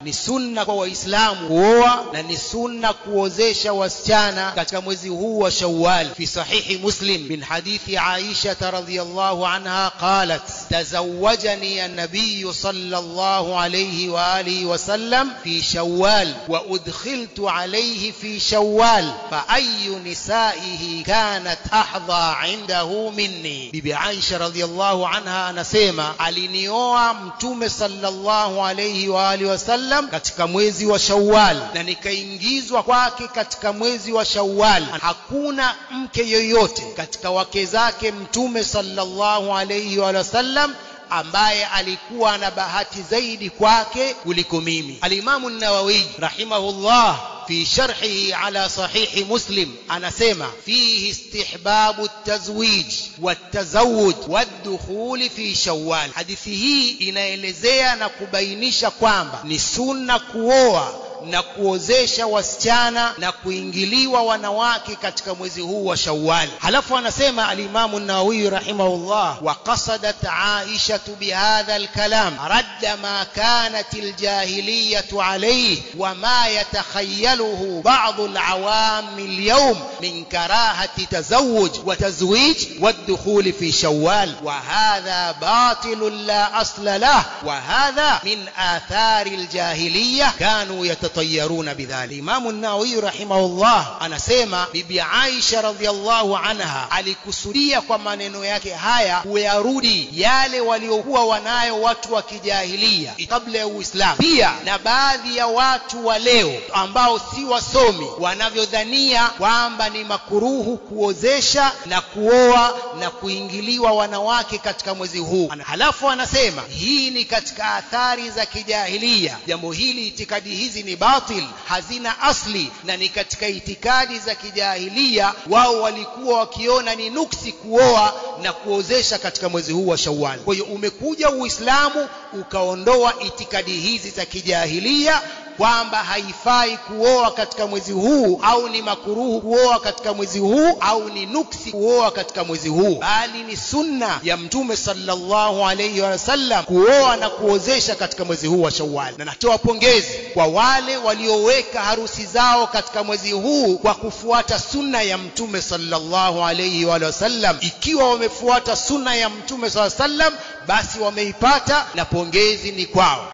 ni sunna kwa waislamu kuoa na ni sunna kuozesha wasichana katika mwezi huu wa Shawwal. Fi sahihi Muslim min hadithi Aisha radhiyallahu anha qalat tazawwajani an-nabiy sallallahu alayhi wa alihi wa sallam fi Shawwal wa udkhiltu alayhi fi Shawwal fa ayyu nisaihi kanat ahdha indahu minni. Bibi Aisha radhiyallahu anha anasema alinioa mtume sallallahu alayhi wa alihi wasallam katika mwezi wa Shawwal na nikaingizwa kwake katika mwezi wa Shawwal. Hakuna mke yoyote katika wake zake mtume sallallahu alayhi wa sallam ambaye alikuwa na bahati zaidi kwake kuliko mimi. Al-Imam an-Nawawi rahimahullah في شرحه على صحيح مسلم anasema فيه استحباب التزويج والتزوج والدخول في شوال. hadithi hii inaelezea na kubainisha kwamba ni sunna kuoa na kuozesha wasichana na kuingiliwa wanawake katika mwezi huu wa Shawwal. Halafu anasema al-Imam an-Nawawi rahimahullah wa qasadat Aisha bihadha al-kalam radda ma kanat al-jahiliyyah alayhi wa ma yatakhayyaluhu ba'd al-awam al-yawm min karahati tazawuj wa tazwij wa ad-dukhul fi Shawwal wa hadha batil la asla lahu wa hadha min athari al-jahiliyyah kanu yatayyaruna bidhalik. Imam an-Nawawi rahimahullah anasema bibi Aisha radhiyallahu anha alikusudia kwa maneno yake haya kuyarudi yale waliokuwa wanayo watu wa kijahilia kabla ya Uislamu, pia na baadhi ya watu wa leo ambao si wasomi wanavyodhania kwamba ni makuruhu kuozesha na kuoa na kuingiliwa wanawake katika mwezi huu. Halafu anasema hii ni katika athari za kijahilia. Jambo hili, itikadi hizi ni batil, hazina asli na ni katika itikadi za kijahilia. Wao walikuwa wakiona ni nuksi kuoa na kuozesha katika mwezi huu wa Shawwal. Kwa hiyo umekuja Uislamu ukaondoa itikadi hizi za kijahilia kwamba haifai kuoa katika mwezi huu au ni makuruhu kuoa katika mwezi huu au ni nuksi kuoa katika mwezi huu, bali ni sunna ya mtume sallallahu alayhi wa sallam kuoa na kuozesha katika mwezi huu wa Shawwal. Na natoa pongezi kwa wale walioweka harusi zao katika mwezi huu kwa kufuata sunna ya mtume sallallahu alayhi wa sallam. Ikiwa wamefuata sunna ya mtume sallallahu alayhi wa sallam, basi wameipata na pongezi ni kwao.